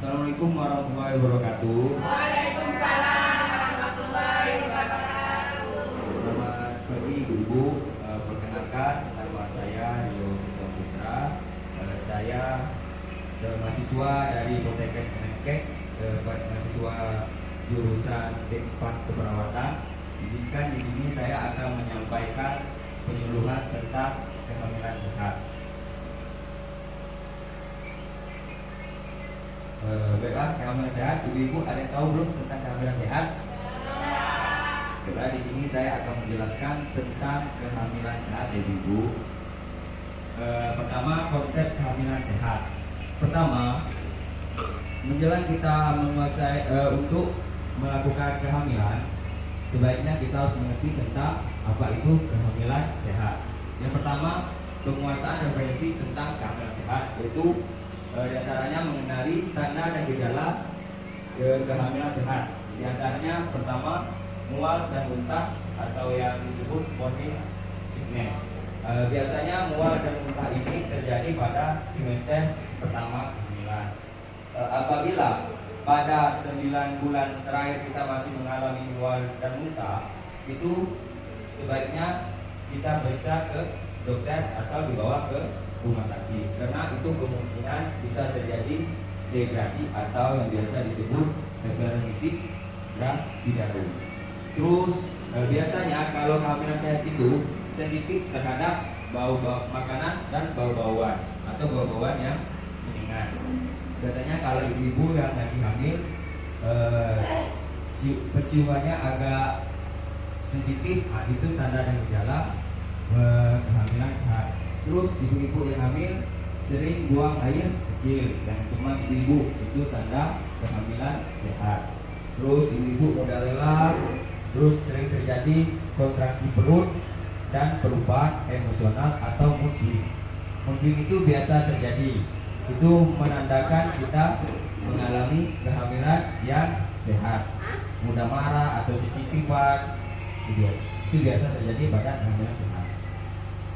Assalamualaikum warahmatullahi wabarakatuh. Waalaikumsalam warahmatullahi wabarakatuh. Selamat pagi Ibu. Perkenalkan, nama saya Yosef Putra. Saya mahasiswa dari Poltekkes Kemenkes, mahasiswa jurusan D4 Keperawatan. Izinkan di sini saya akan menyampaikan penyuluhan tentang kehamilan sehat. Baiklah, kehamilan sehat. Ibu-ibu ada yang tahu belum tentang kehamilan sehat? Baiklah, di sini saya akan menjelaskan tentang kehamilan sehat, ibu-ibu. Pertama, konsep kehamilan sehat. Pertama, menjelang kita menguasai untuk melakukan kehamilan, sebaiknya kita harus mengerti tentang apa itu kehamilan sehat. Yang pertama, penguasaan referensi tentang kehamilan sehat, yaitu diantaranya mengenali tanda dan gejala kehamilan sehat. Diantaranya pertama, mual dan muntah atau yang disebut morning sickness. Biasanya mual dan muntah ini terjadi pada trimester pertama kehamilan. Apabila pada 9 bulan terakhir kita masih mengalami mual dan muntah, itu sebaiknya kita periksa ke dokter atau dibawa ke rumah sakit, karena itu kemungkinan bisa terjadi dehidrasi atau yang biasa disebut hyperemesis gravidarum. Terus biasanya kalau kehamilan sehat itu sensitif terhadap bau makanan dan bau-bauan atau bau-bauan yang menyengat. Biasanya kalau ibu-ibu yang lagi hamil penciumannya agak sensitif, itu tanda dan gejala kehamilan sehat. Terus ibu-ibu yang hamil sering buang air kecil dan cemas ibu, itu tanda kehamilan sehat. Terus ibu-ibu mudah lelah, terus sering terjadi kontraksi perut dan perubahan emosional atau mood swing. Mood swing itu biasa terjadi, itu menandakan kita mengalami kehamilan yang sehat. Mudah marah atau sensitivitas, itu biasa terjadi pada kehamilan sehat.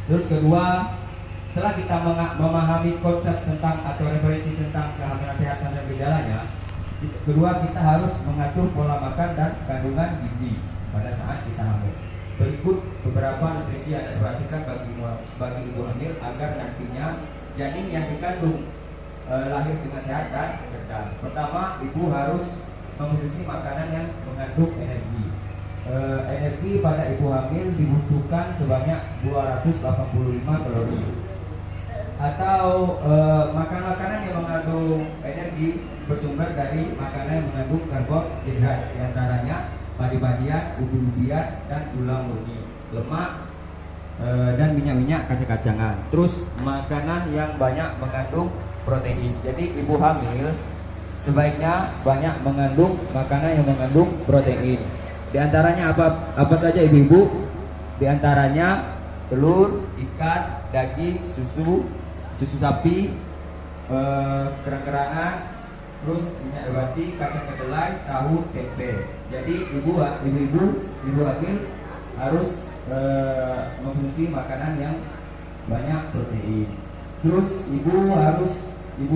Terus kedua, setelah kita memahami konsep tentang atau referensi tentang kehamilan sehat dan gejalanya, kedua kita harus mengatur pola makan dan kandungan gizi pada saat kita hamil. Berikut beberapa nutrisi yang diperhatikan bagi ibu hamil agar nantinya janin yang dikandung lahir dengan sehat dan cerdas. Pertama, ibu harus mengonsumsi makanan yang mengandung energi. Energi pada ibu hamil dibutuhkan sebanyak 285 kalori. Atau makan-makanan yang mengandung energi bersumber dari makanan yang mengandung karbohidrat, diantaranya padi-padian, ubi-ubian, dan gula murni, lemak, dan minyak-minyak kacang-kacangan. Terus makanan yang banyak mengandung protein. Jadi ibu hamil sebaiknya banyak mengandung makanan yang mengandung protein. Di antaranya apa saja ibu-ibu? Di antaranya telur, ikan, daging, susu sapi, kerang-kerangan, terus minyak nabati, kacang kedelai, tahu, tempe. Jadi ibu hamil harus mengkonsumsi makanan yang banyak protein. Terus ibu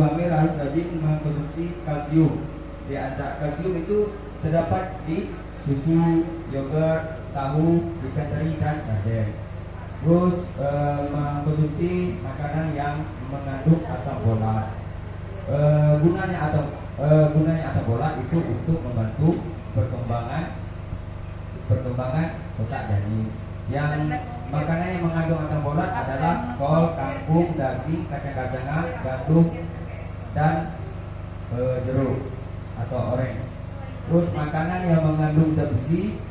hamil harus rajin mengkonsumsi kalsium. Di antara kalsium itu terdapat di susu, yogurt, tahu, ikan teri, dan sarden. Terus mengkonsumsi makanan yang mengandung asam folat. Gunanya asam folat itu untuk membantu perkembangan otak janin. Yang makanan yang mengandung asam folat adalah kol, kangkung, daging, kacang-kacangan, gandum, dan jeruk atau orange. Terus makanan yang mengandung zat besi,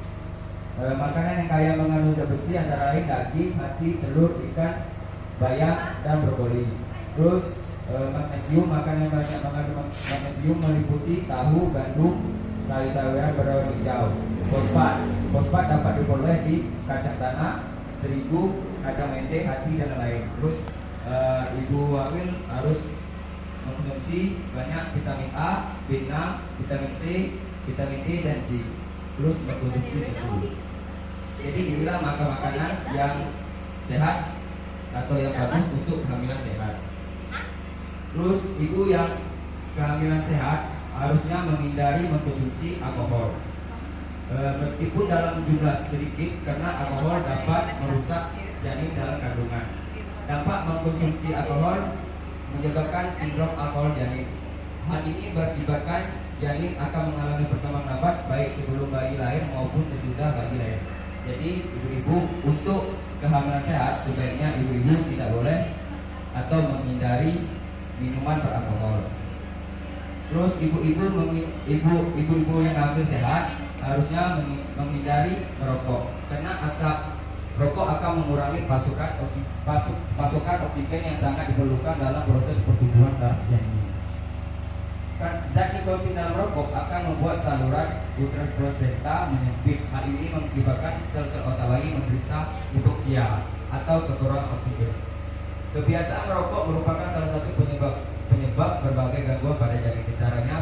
makanan yang kaya mengandung zat besi antara lain daging, hati, telur, ikan, bayam, dan brokoli. Terus magnesium, makanan yang banyak mengandung magnesium meliputi tahu, gandum, sayur-sayuran berdaun hijau. Fosfat dapat diperoleh di kacang tanah, terigu, kacang mete, hati, dan lain. Terus ibu hamil harus mengkonsumsi banyak vitamin A, B6, vitamin C, vitamin D, dan C. Terus mengkonsumsi susu. Jadi inilah makanan yang sehat atau yang bagus untuk kehamilan sehat. Terus ibu yang kehamilan sehat harusnya menghindari mengkonsumsi alkohol. Meskipun dalam jumlah sedikit, karena alkohol dapat merusak janin dalam kandungan. Dampak mengkonsumsi alkohol menyebabkan sindrom alkohol janin. Hal ini berakibatkan janin akan mengalami perkembangan lambat baik sebelum bayi lahir maupun sesudah bayi lahir. Jadi ibu-ibu untuk kehamilan sehat sebaiknya ibu-ibu tidak boleh atau menghindari minuman beralkohol. Terus ibu-ibu yang hamil sehat harusnya menghindari merokok karena asap rokok akan mengurangi pasokan oksigen yang sangat diperlukan dalam proses pertumbuhan saraf janin. Zat nikotin dalam rokok akan membuat saluran uterus prosenta menyempit. Hal ini mengakibatkan sel-sel otak bayi menderita hipoksia atau kekurangan oksigen. Kebiasaan merokok merupakan salah satu penyebab berbagai gangguan pada janin, diantaranya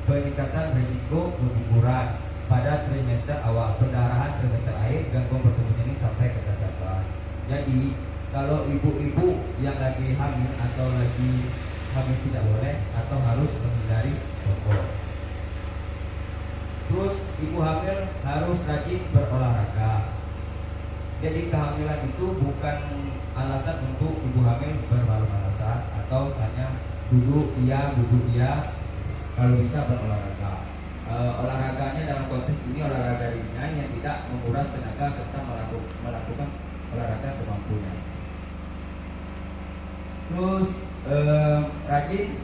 peningkatan risiko keguguran pada trimester awal, pendarahan trimester akhir, gangguan pertumbuhan janin sampai kecacatan. Jadi kalau ibu-ibu yang lagi hamil atau lagi hamil tidak boleh atau harus menghindari rokok. Terus ibu hamil harus rajin berolahraga. Jadi kehamilan itu bukan alasan untuk ibu hamil bermalas-malasan atau hanya duduk iya, kalau bisa berolahraga. Olahraganya dalam konteks ini olahraga ringan yang tidak menguras tenaga serta melakukan olahraga semampunya. Terus rajin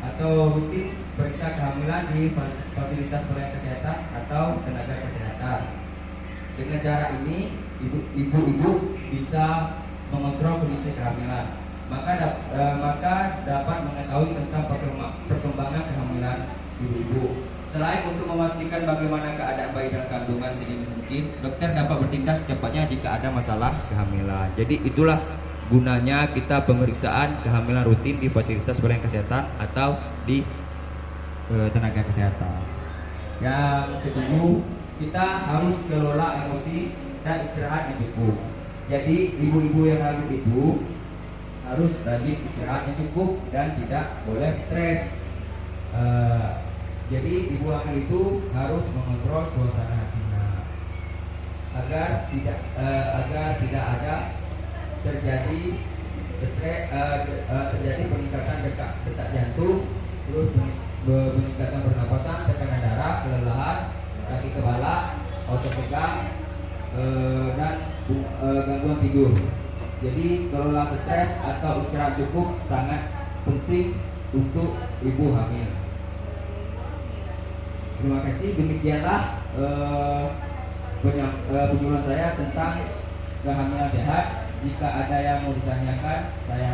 atau rutin periksa kehamilan di fasilitas pelayanan kesehatan atau tenaga kesehatan. Dengan cara ini ibu-ibu bisa mengontrol kondisi kehamilan, maka dapat mengetahui tentang perkembangan kehamilan ibu-ibu. Selain untuk memastikan bagaimana keadaan bayi dalam kandungan sedini mungkin, dokter dapat bertindak secepatnya jika ada masalah kehamilan. Jadi itulah gunanya kita pemeriksaan kehamilan rutin di fasilitas pelayanan kesehatan atau di tenaga kesehatan. Yang ketujuh, kita harus kelola emosi dan istirahat yang cukup. Jadi ibu-ibu yang hamil itu harus rajin istirahat yang cukup dan tidak boleh stres. Jadi ibu hamil itu harus mengontrol suasana hatinya agar tidak ada terjadi peningkatan detak jantung, terus peningkatan pernapasan, tekanan darah, kelelahan, sakit kepala, otot tegang, dan gangguan tidur. Jadi kelola stres atau istirahat cukup sangat penting untuk ibu hamil. Terima kasih, demikianlah penjelasan saya tentang kehamilan sehat. Jika ada yang mau ditanyakan, saya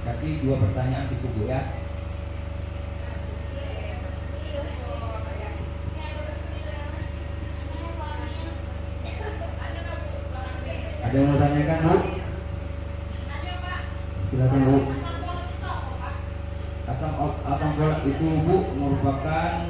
kasih 2 pertanyaan cukup Bu ya. Ada yang mau tanyakan Bu? Silakan Bu. Asam folat itu Bu merupakan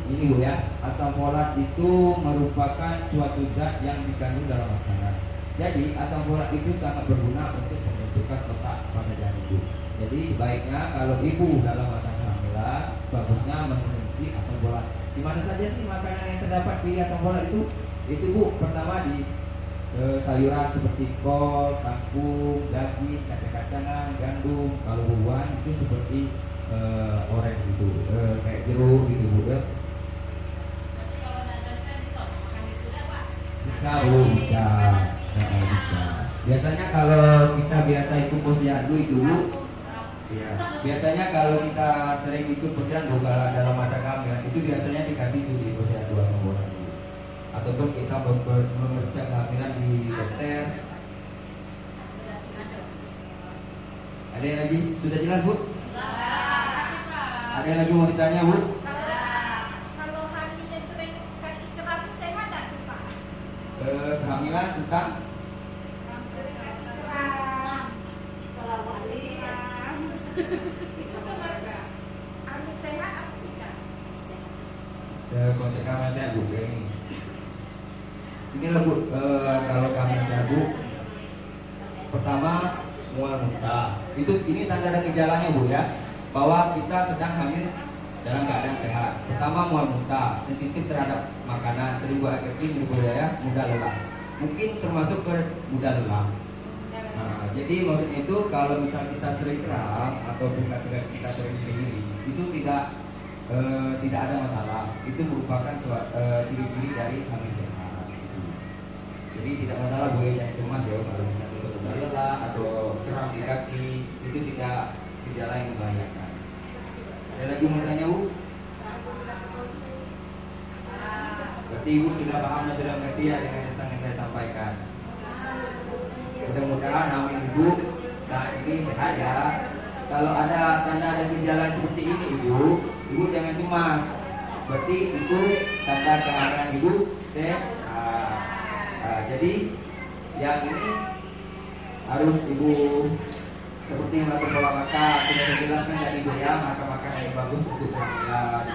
ini Bu ya. Asam folat itu merupakan suatu zat yang dikandung dalam makanan. Jadi asam folat itu sangat berguna untuk pembentukan otak pada janin ibu. Jadi sebaiknya kalau ibu dalam masa kehamilan bagusnya mengkonsumsi asam folat. Di mana saja sih makanan yang terdapat di asam folat itu? Itu Bu, pertama di sayuran seperti kol, kangkung, daging, kacang-kacangan, gandum. Kalau buah itu seperti orange gitu, kayak jeruk gitu Bu ya. Bisa Bu, bisa. Bisa. Biasanya kalau kita biasa ikut posyandu itu ya, biasanya kalau kita sering ikut posyandu kalau dalam masa kehamilan itu biasanya dikasih itu di posyandu asam folat ataupun kita memeriksa kehamilan di dokter. Ada yang lagi? Sudah jelas Bu? Ada yang lagi mau ditanya Bu? Kalau hamilnya sering kaki kerapu sehat tak Pak? Kehamilan tentang itu termasuk hamil sehat atau tidak? konsekuensi sehat Bu ini. Inilah Bu, kalau kehamilan sehat Bu, pertama mual muntah. Ini tanda dan gejalanya Bu ya. bahwa kita sedang hamil dalam keadaan sehat. Pertama, mual muntah, sensitif terhadap makanan, sering buang air kecil, berbudaya, mudah lelah. Mungkin termasuk ke mudah lelah. Nah, jadi maksudnya itu kalau misal kita sering kram atau kita sering nyeri, itu tidak ada masalah. Itu merupakan ciri-ciri dari hamil sehat. Jadi tidak masalah, boleh yang cemas ya kalau misalnya mudah lelah atau kram di kaki, itu tidak yang membahayakan. Ada lagi mau tanya, Bu? Berarti Ibu sudah paham dan sudah mengerti ya dengan tentang yang saya sampaikan. Mudah-mudahan hamil Ibu saat ini sehat ya. Kalau ada tanda dan gejala seperti ini Ibu jangan cemas. Berarti itu tanda kehamilan Ibu sehat. Jadi yang ini harus Ibu seperti mengatur pola makan, sudah dijelaskan tadi Ibu ya, makan yang bagus untuk kehamilan.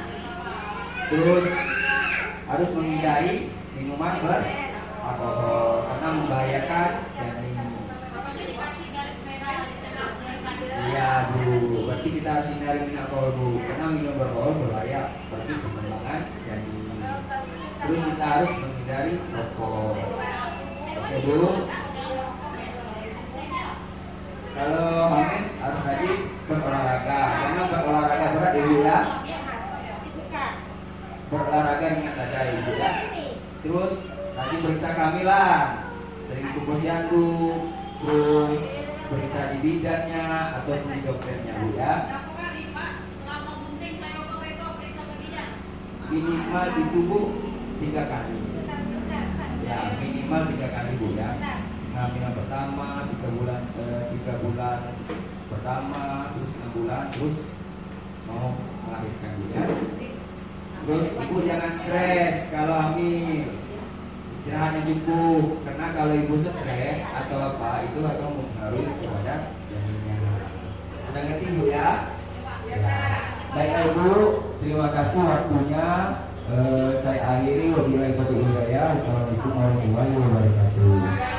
Terus harus menghindari minuman beralkohol karena membahayakan janin. Iya Bu, berarti kita harus hindari minum alkohol Bu, karena minum beralkohol berbahaya bagi perkembangan janin. Terus kita harus menghindari rokok. Oke Bu. Kalau hamil harus rajin berolahraga, karena berolahraga berat Ibu ya. Berolahraga ringan saja Ibu ya. Terus tadi periksa kehamilan, sering ikut posyandu, terus periksa di bidannya ataupun di dokternya Bu ya. Minimal di tubuh 3 kali. Ya minimal 3 kali Bu ya. Kehamilan pertama 3 bulan pertama, terus 6 bulan, terus mau melahirkan Bu ya. Terus Ibu jangan stres kalau hamil, istirahat yang cukup, karena kalau Ibu stres atau apa itu akan mempengaruhi kepada janinnya. Sudah ngerti Bu ya? Ya. Baik Ibu, terima kasih waktunya. Saya akhiri, wabillahi taufiq wal hidayah. Assalamualaikum warahmatullahi wabarakatuh.